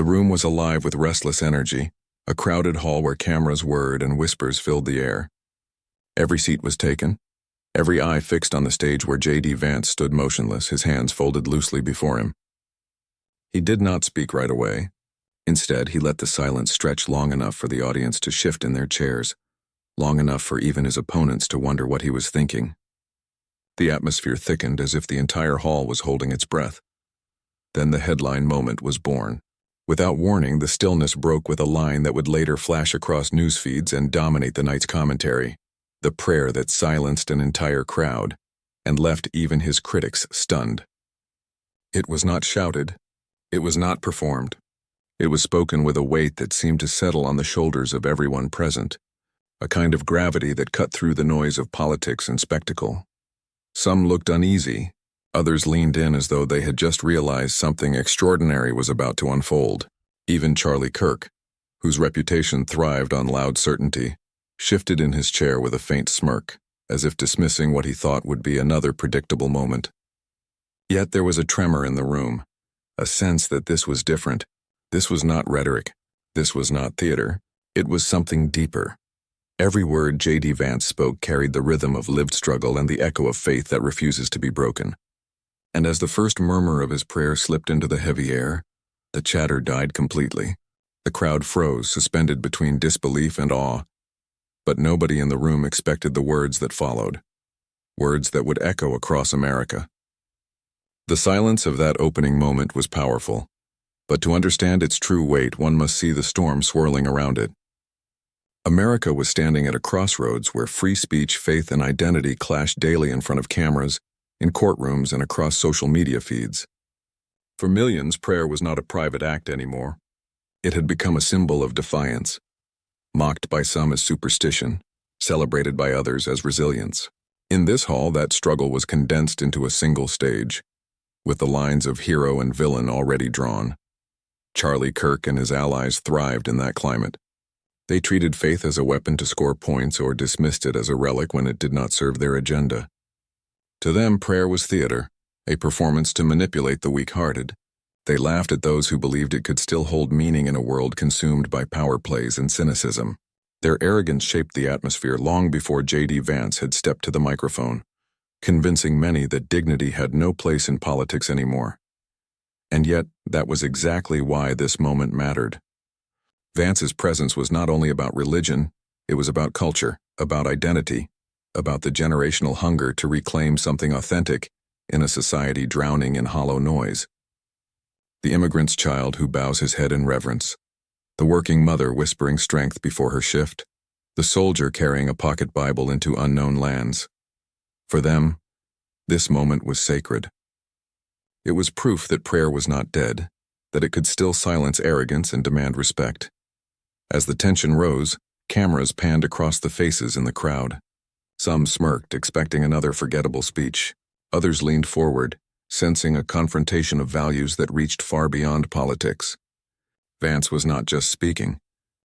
The room was alive with restless energy, a crowded hall where cameras whirred and whispers filled the air. Every seat was taken, every eye fixed on the stage where JD Vance stood motionless, his hands folded loosely before him. He did not speak right away. Instead, he let the silence stretch long enough for the audience to shift in their chairs, long enough for even his opponents to wonder what he was thinking. The atmosphere thickened as if the entire hall was holding its breath. Then the headline moment was born. Without warning, the stillness broke with a line that would later flash across news feeds and dominate the night's commentary, the prayer that silenced an entire crowd and left even his critics stunned. It was not shouted. It was not performed. It was spoken with a weight that seemed to settle on the shoulders of everyone present, a kind of gravity that cut through the noise of politics and spectacle. Some looked uneasy, others leaned in as though they had just realized something extraordinary was about to unfold. Even Charlie Kirk, whose reputation thrived on loud certainty, shifted in his chair with a faint smirk, as if dismissing what he thought would be another predictable moment. Yet there was a tremor in the room, a sense that this was different. This was not rhetoric. This was not theater. It was something deeper. Every word JD Vance spoke carried the rhythm of lived struggle and the echo of faith that refuses to be broken. And as the first murmur of his prayer slipped into the heavy air, the chatter died completely. The crowd froze, suspended between disbelief and awe. But nobody in the room expected the words that followed, words that would echo across America. The silence of that opening moment was powerful, but to understand its true weight, one must see the storm swirling around it. America was standing at a crossroads where free speech, faith, and identity clashed daily in front of cameras, in courtrooms, and across social media feeds. For millions, prayer was not a private act anymore. It had become a symbol of defiance, mocked by some as superstition, celebrated by others as resilience. In this hall, that struggle was condensed into a single stage, with the lines of hero and villain already drawn. Charlie Kirk and his allies thrived in that climate. They treated faith as a weapon to score points or dismissed it as a relic when it did not serve their agenda. To them, prayer was theater, a performance to manipulate the weak-hearted. They laughed at those who believed it could still hold meaning in a world consumed by power plays and cynicism. Their arrogance shaped the atmosphere long before JD Vance had stepped to the microphone, convincing many that dignity had no place in politics anymore. And yet, that was exactly why this moment mattered. Vance's presence was not only about religion, it was about culture, about identity, about the generational hunger to reclaim something authentic in a society drowning in hollow noise. The immigrant's child who bows his head in reverence, the working mother whispering strength before her shift, the soldier carrying a pocket Bible into unknown lands. For them, this moment was sacred. It was proof that prayer was not dead, that it could still silence arrogance and demand respect. As the tension rose, cameras panned across the faces in the crowd. Some smirked, expecting another forgettable speech. Others leaned forward, sensing a confrontation of values that reached far beyond politics. Vance was not just speaking.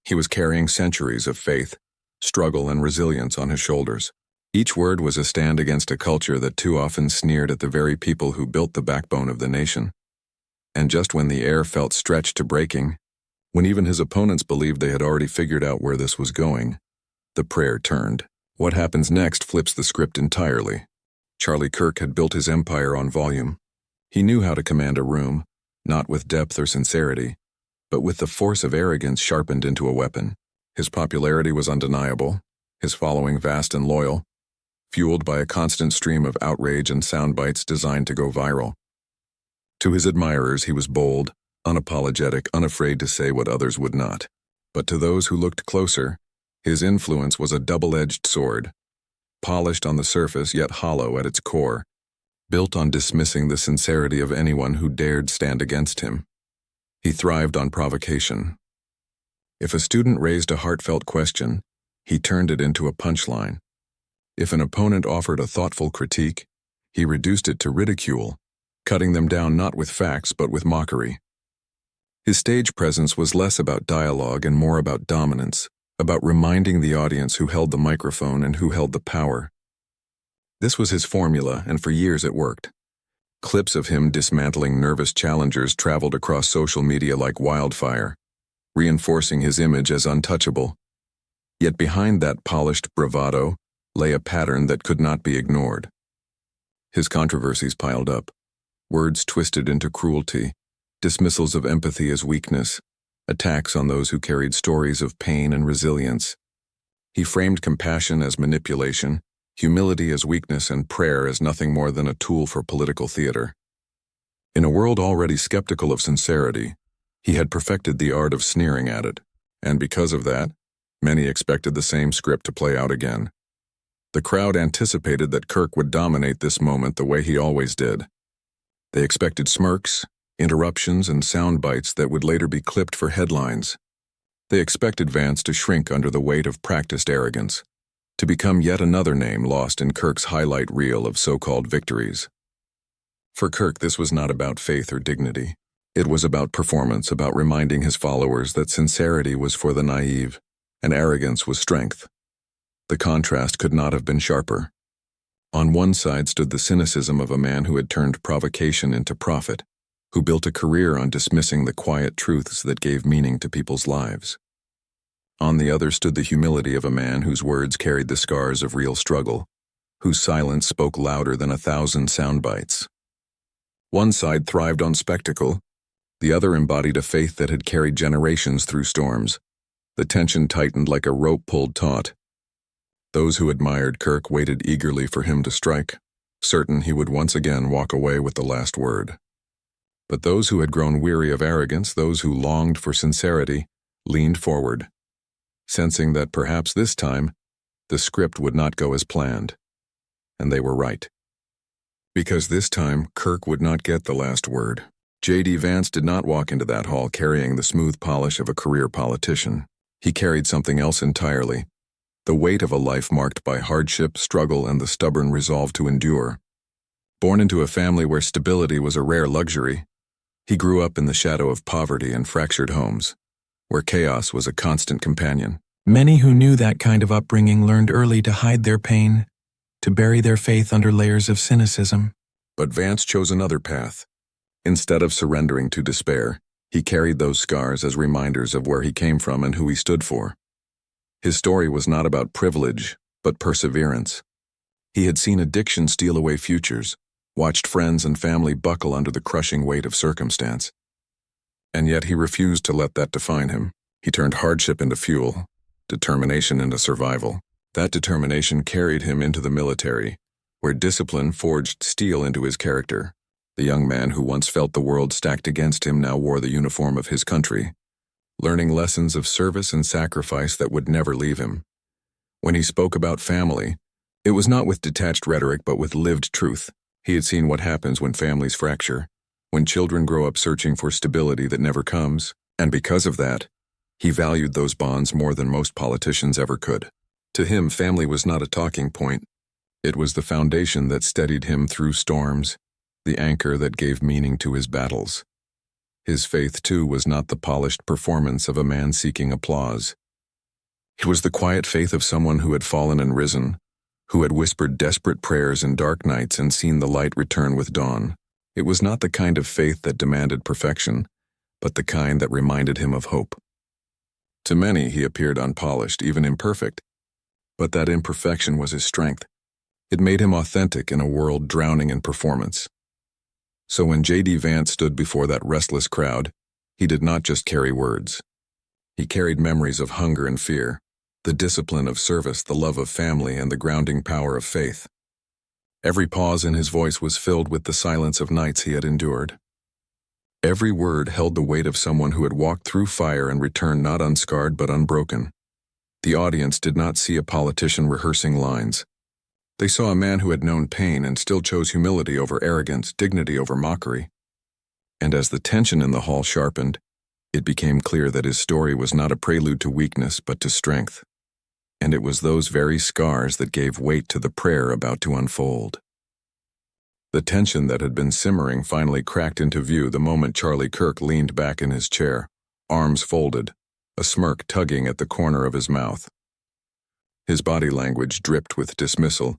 He was carrying centuries of faith, struggle, and resilience on his shoulders. Each word was a stand against a culture that too often sneered at the very people who built the backbone of the nation. And just when the air felt stretched to breaking, when even his opponents believed they had already figured out where this was going, the prayer turned. What happens next flips the script entirely. Charlie Kirk had built his empire on volume. He knew how to command a room, not with depth or sincerity, but with the force of arrogance sharpened into a weapon. His popularity was undeniable, his following vast and loyal, fueled by a constant stream of outrage and sound bites designed to go viral. To his admirers, he was bold, unapologetic, unafraid to say what others would not. But to those who looked closer, his influence was a double-edged sword, polished on the surface yet hollow at its core, built on dismissing the sincerity of anyone who dared stand against him. He thrived on provocation. If a student raised a heartfelt question, he turned it into a punchline. If an opponent offered a thoughtful critique, he reduced it to ridicule, cutting them down not with facts but with mockery. His stage presence was less about dialogue and more about dominance, about reminding the audience who held the microphone and who held the power. This was his formula, and for years it worked. Clips of him dismantling nervous challengers traveled across social media like wildfire, reinforcing his image as untouchable. Yet behind that polished bravado lay a pattern that could not be ignored. His controversies piled up, words twisted into cruelty, dismissals of empathy as weakness, attacks on those who carried stories of pain and resilience. He framed compassion as manipulation, humility as weakness, and prayer as nothing more than a tool for political theater. In a world already skeptical of sincerity, he had perfected the art of sneering at it, and because of that, many expected the same script to play out again. The crowd anticipated that Kirk would dominate this moment the way he always did. They expected smirks, interruptions, and sound bites that would later be clipped for headlines. They expected Vance to shrink under the weight of practiced arrogance, to become yet another name lost in Kirk's highlight reel of so-called victories. For Kirk, this was not about faith or dignity. It was about performance, about reminding his followers that sincerity was for the naive, and arrogance was strength. The contrast could not have been sharper. On one side stood the cynicism of a man who had turned provocation into profit, who built a career on dismissing the quiet truths that gave meaning to people's lives. On the other stood the humility of a man whose words carried the scars of real struggle, whose silence spoke louder than 1,000 sound bites. One side thrived on spectacle, the other embodied a faith that had carried generations through storms. The tension tightened like a rope pulled taut. Those who admired Kirk waited eagerly for him to strike, certain he would once again walk away with the last word. But those who had grown weary of arrogance, those who longed for sincerity, leaned forward, sensing that perhaps this time, the script would not go as planned. And they were right. Because this time, Kirk would not get the last word. JD Vance did not walk into that hall carrying the smooth polish of a career politician. He carried something else entirely, the weight of a life marked by hardship, struggle, and the stubborn resolve to endure. Born into a family where stability was a rare luxury, he grew up in the shadow of poverty and fractured homes, where chaos was a constant companion. Many who knew that kind of upbringing learned early to hide their pain, to bury their faith under layers of cynicism. But Vance chose another path. Instead of surrendering to despair, he carried those scars as reminders of where he came from and who he stood for. His story was not about privilege, but perseverance. He had seen addiction steal away futures, watched friends and family buckle under the crushing weight of circumstance. And yet he refused to let that define him. He turned hardship into fuel, determination into survival. That determination carried him into the military, where discipline forged steel into his character. The young man who once felt the world stacked against him now wore the uniform of his country, learning lessons of service and sacrifice that would never leave him. When he spoke about family, it was not with detached rhetoric but with lived truth. He had seen what happens when families fracture, when children grow up searching for stability that never comes, and because of that, he valued those bonds more than most politicians ever could. To him, family was not a talking point. It was the foundation that steadied him through storms, the anchor that gave meaning to his battles. His faith, too, was not the polished performance of a man seeking applause. It was the quiet faith of someone who had fallen and risen, who had whispered desperate prayers in dark nights and seen the light return with dawn. It was not the kind of faith that demanded perfection, but the kind that reminded him of hope. To many, he appeared unpolished, even imperfect, but that imperfection was his strength. It made him authentic in a world drowning in performance. So when JD Vance stood before that restless crowd, he did not just carry words. He carried memories of hunger and fear, the discipline of service, the love of family, and the grounding power of faith. Every pause in his voice was filled with the silence of nights he had endured. Every word held the weight of someone who had walked through fire and returned not unscarred but unbroken. The audience did not see a politician rehearsing lines. They saw a man who had known pain and still chose humility over arrogance, dignity over mockery. And as the tension in the hall sharpened, it became clear that his story was not a prelude to weakness but to strength. And it was those very scars that gave weight to the prayer about to unfold. The tension that had been simmering finally cracked into view the moment Charlie Kirk leaned back in his chair, arms folded, a smirk tugging at the corner of his mouth. His body language dripped with dismissal,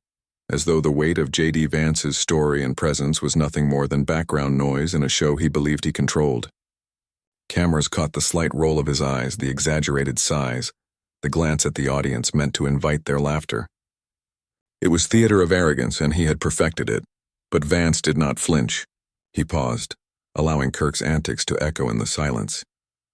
as though the weight of JD Vance's story and presence was nothing more than background noise in a show he believed he controlled. Cameras caught the slight roll of his eyes, the exaggerated sighs, the glance at the audience meant to invite their laughter. It was theater of arrogance, and he had perfected it, but Vance did not flinch. He paused, allowing Kirk's antics to echo in the silence,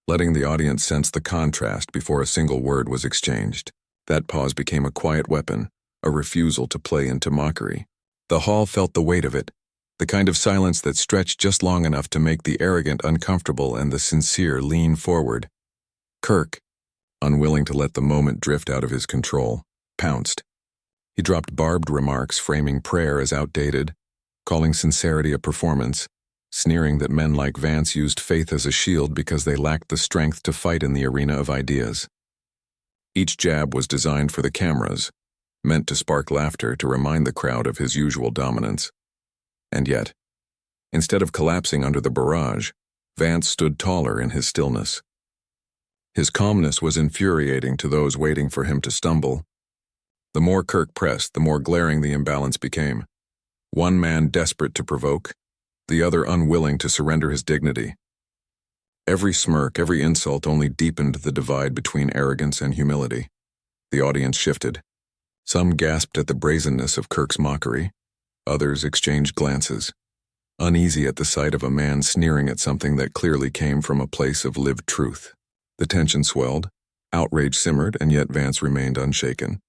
letting the audience sense the contrast before a single word was exchanged. That pause became a quiet weapon, a refusal to play into mockery. The hall felt the weight of it, the kind of silence that stretched just long enough to make the arrogant uncomfortable and the sincere lean forward. Kirk, unwilling to let the moment drift out of his control, pounced. He dropped barbed remarks framing prayer as outdated, calling sincerity a performance, sneering that men like Vance used faith as a shield because they lacked the strength to fight in the arena of ideas. Each jab was designed for the cameras, meant to spark laughter to remind the crowd of his usual dominance. And yet, instead of collapsing under the barrage, Vance stood taller in his stillness. His calmness was infuriating to those waiting for him to stumble. The more Kirk pressed, the more glaring the imbalance became. One man desperate to provoke, the other unwilling to surrender his dignity. Every smirk, every insult only deepened the divide between arrogance and humility. The audience shifted. Some gasped at the brazenness of Kirk's mockery. Others exchanged glances, uneasy at the sight of a man sneering at something that clearly came from a place of lived truth. The tension swelled, outrage simmered, and yet Vance remained unshaken.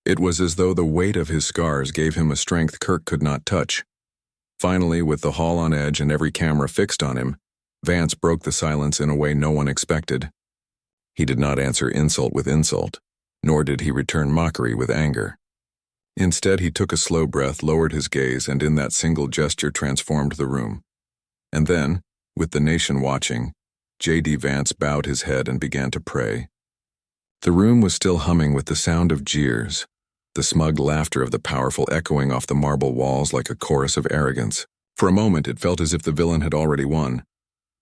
It was as though the weight of his scars gave him a strength Kirk could not touch. Finally, with the hall on edge and every camera fixed on him, Vance broke the silence in a way no one expected. He did not answer insult with insult, nor did he return mockery with anger. Instead, he took a slow breath, lowered his gaze, and in that single gesture transformed the room. And then, with the nation watching, JD Vance bowed his head and began to pray. The room was still humming with the sound of jeers, the smug laughter of the powerful echoing off the marble walls like a chorus of arrogance. For a moment, it felt as if the villain had already won.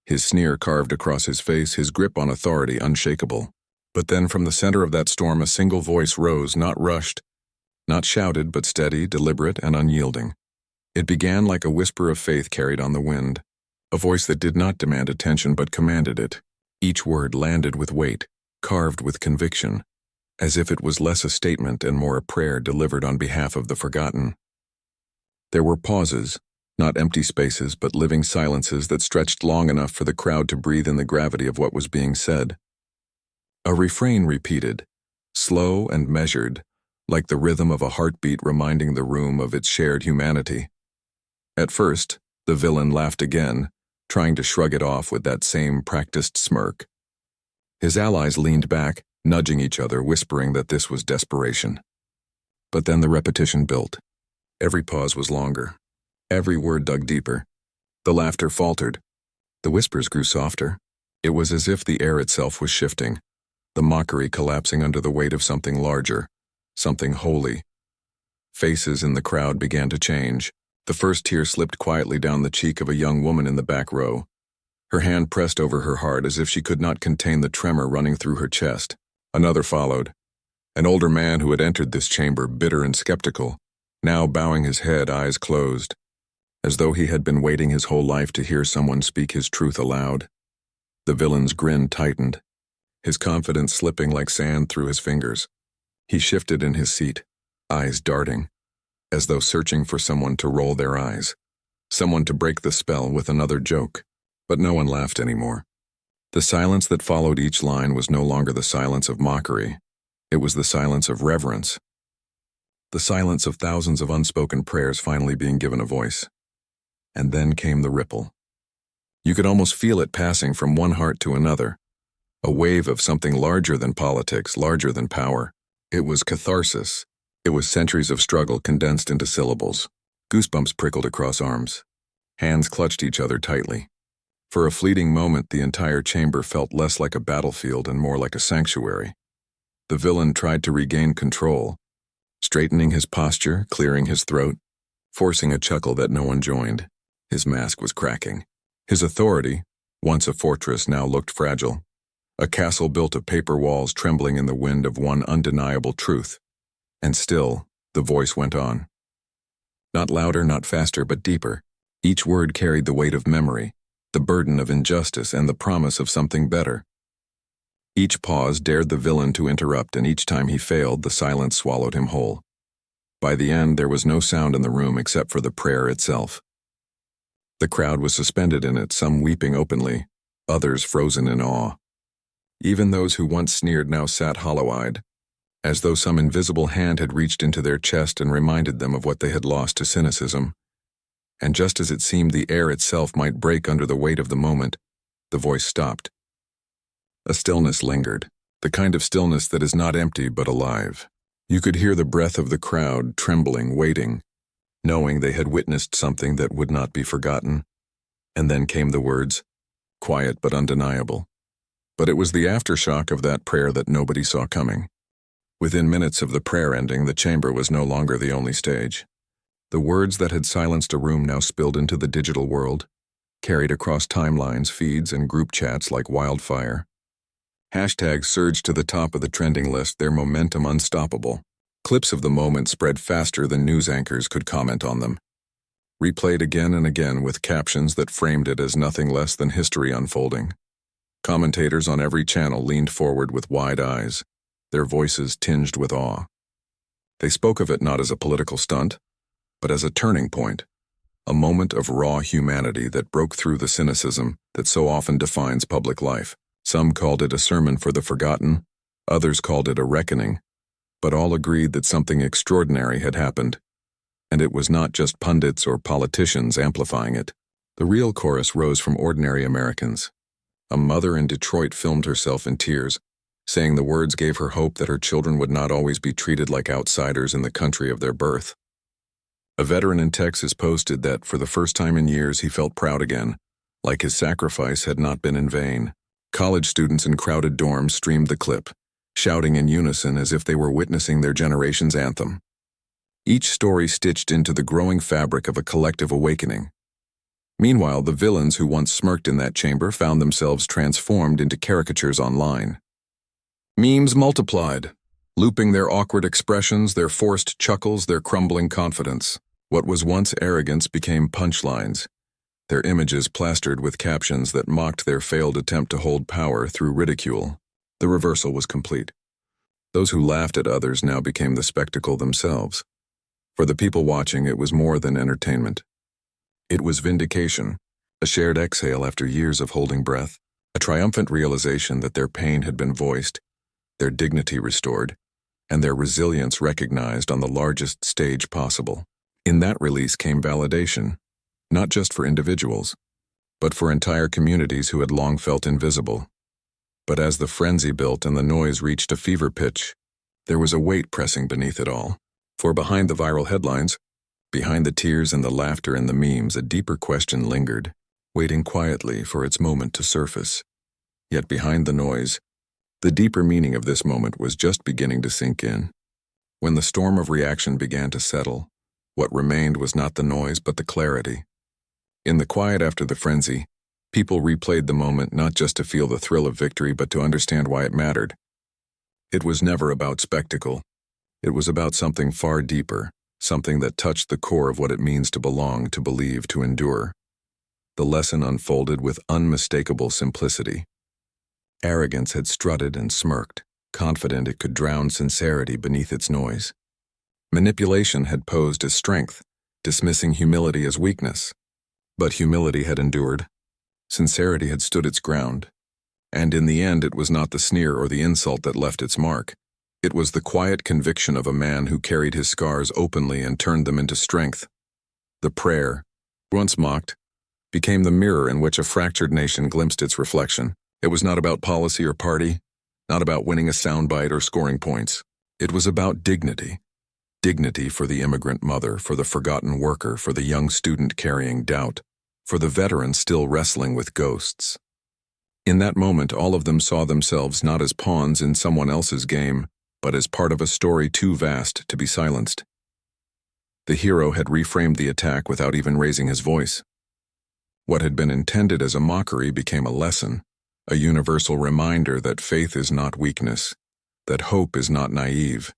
His sneer carved across his face, his grip on authority unshakable. But then from the center of that storm a single voice rose, not rushed, not shouted, but steady, deliberate, and unyielding. It began like a whisper of faith carried on the wind, a voice that did not demand attention but commanded it. Each word landed with weight, carved with conviction, as if it was less a statement and more a prayer delivered on behalf of the forgotten. There were pauses, not empty spaces but living silences that stretched long enough for the crowd to breathe in the gravity of what was being said. A refrain repeated, slow and measured, like the rhythm of a heartbeat reminding the room of its shared humanity. At first, the villain laughed again, trying to shrug it off with that same practiced smirk. His allies leaned back, nudging each other, whispering that this was desperation. But then the repetition built. Every pause was longer. Every word dug deeper. The laughter faltered. The whispers grew softer. It was as if the air itself was shifting, the mockery collapsing under the weight of something larger, something holy. Faces in the crowd began to change. The first tear slipped quietly down the cheek of a young woman in the back row. Her hand pressed over her heart as if she could not contain the tremor running through her chest. Another followed. An older man who had entered this chamber bitter and skeptical, now bowing his head, eyes closed, as though he had been waiting his whole life to hear someone speak his truth aloud. The villain's grin tightened, his confidence slipping like sand through his fingers. He shifted in his seat, eyes darting, as though searching for someone to roll their eyes, someone to break the spell with another joke. But no one laughed anymore. The silence that followed each line was no longer the silence of mockery. It was the silence of reverence. The silence of thousands of unspoken prayers finally being given a voice. And then came the ripple. You could almost feel it passing from one heart to another, a wave of something larger than politics, larger than power. It was catharsis. It was centuries of struggle condensed into syllables. Goosebumps prickled across arms. Hands clutched each other tightly. For a fleeting moment, the entire chamber felt less like a battlefield and more like a sanctuary. The villain tried to regain control, straightening his posture, clearing his throat, forcing a chuckle that no one joined. His mask was cracking. His authority, once a fortress, now looked fragile. A castle built of paper walls trembling in the wind of one undeniable truth. And still, the voice went on. Not louder, not faster, but deeper. Each word carried the weight of memory, the burden of injustice, and the promise of something better. Each pause dared the villain to interrupt, and each time he failed, the silence swallowed him whole. By the end, there was no sound in the room except for the prayer itself. The crowd was suspended in it, some weeping openly, others frozen in awe. Even those who once sneered now sat hollow-eyed, as though some invisible hand had reached into their chest and reminded them of what they had lost to cynicism. And just as it seemed the air itself might break under the weight of the moment, the voice stopped. A stillness lingered, the kind of stillness that is not empty but alive. You could hear the breath of the crowd, trembling, waiting, knowing they had witnessed something that would not be forgotten. And then came the words, quiet but undeniable. But it was the aftershock of that prayer that nobody saw coming. Within minutes of the prayer ending, the chamber was no longer the only stage. The words that had silenced a room now spilled into the digital world, carried across timelines, feeds, and group chats like wildfire. Hashtags surged to the top of the trending list, their momentum unstoppable. Clips of the moment spread faster than news anchors could comment on them. Replayed again and again with captions that framed it as nothing less than history unfolding. Commentators on every channel leaned forward with wide eyes, their voices tinged with awe. They spoke of it not as a political stunt, but as a turning point, a moment of raw humanity that broke through the cynicism that so often defines public life. Some called it a sermon for the forgotten, others called it a reckoning, but all agreed that something extraordinary had happened, and it was not just pundits or politicians amplifying it. The real chorus rose from ordinary Americans. A mother in Detroit filmed herself in tears, saying the words gave her hope that her children would not always be treated like outsiders in the country of their birth. A veteran in Texas posted that for the first time in years he felt proud again, like his sacrifice had not been in vain. College students in crowded dorms streamed the clip, shouting in unison as if they were witnessing their generation's anthem. Each story stitched into the growing fabric of a collective awakening. Meanwhile, the villains who once smirked in that chamber found themselves transformed into caricatures online. Memes multiplied, looping their awkward expressions, their forced chuckles, their crumbling confidence. What was once arrogance became punchlines, their images plastered with captions that mocked their failed attempt to hold power through ridicule. The reversal was complete. Those who laughed at others now became the spectacle themselves. For the people watching, it was more than entertainment. It was vindication, a shared exhale after years of holding breath, a triumphant realization that their pain had been voiced, their dignity restored, and their resilience recognized on the largest stage possible. In that release came validation, not just for individuals, but for entire communities who had long felt invisible. But as the frenzy built and the noise reached a fever pitch, there was a weight pressing beneath it all. For behind the viral headlines, behind the tears and the laughter and the memes, a deeper question lingered, waiting quietly for its moment to surface. Yet behind the noise, the deeper meaning of this moment was just beginning to sink in. When the storm of reaction began to settle, what remained was not the noise but the clarity. In the quiet after the frenzy, people replayed the moment not just to feel the thrill of victory but to understand why it mattered. It was never about spectacle. It was about something far deeper, something that touched the core of what it means to belong, to believe, to endure. The lesson unfolded with unmistakable simplicity. Arrogance had strutted and smirked, confident it could drown sincerity beneath its noise. Manipulation had posed as strength, dismissing humility as weakness. But humility had endured. Sincerity had stood its ground. And in the end, it was not the sneer or the insult that left its mark. It was the quiet conviction of a man who carried his scars openly and turned them into strength. The prayer, once mocked, became the mirror in which a fractured nation glimpsed its reflection. It was not about policy or party, not about winning a soundbite or scoring points. It was about dignity. Dignity for the immigrant mother, for the forgotten worker, for the young student carrying doubt, for the veteran still wrestling with ghosts. In that moment, all of them saw themselves not as pawns in someone else's game, but as part of a story too vast to be silenced. The hero had reframed the attack without even raising his voice. What had been intended as a mockery became a lesson, a universal reminder that faith is not weakness, that hope is not naive,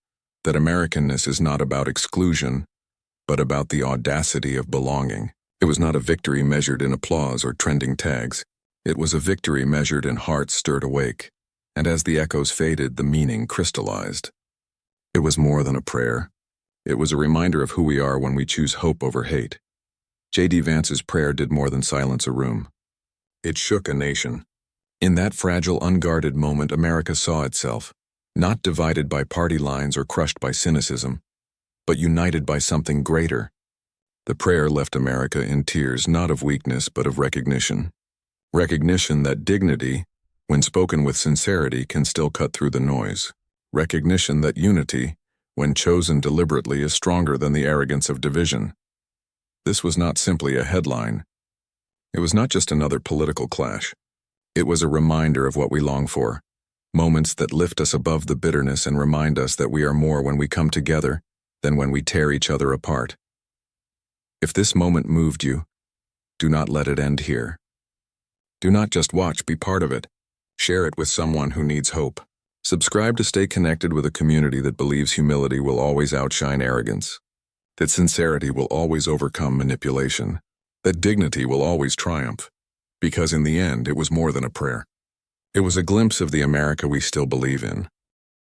that Americanness is not about exclusion, but about the audacity of belonging. It was not a victory measured in applause or trending tags. It was a victory measured in hearts stirred awake, and as the echoes faded, the meaning crystallized. It was more than a prayer. It was a reminder of who we are when we choose hope over hate. JD Vance's prayer did more than silence a room. It shook a nation. In that fragile, unguarded moment, America saw itself, not divided by party lines or crushed by cynicism, but united by something greater. The prayer left America in tears, not of weakness, but of recognition. Recognition that dignity, when spoken with sincerity, can still cut through the noise. Recognition that unity, when chosen deliberately, is stronger than the arrogance of division. This was not simply a headline. It was not just another political clash. It was a reminder of what we long for, moments that lift us above the bitterness and remind us that we are more when we come together than when we tear each other apart. If this moment moved you, do not let it end here. Do not just watch, be part of it. Share it with someone who needs hope. Subscribe to stay connected with a community that believes humility will always outshine arrogance, that sincerity will always overcome manipulation, that dignity will always triumph, because in the end it was more than a prayer. It was a glimpse of the America we still believe in,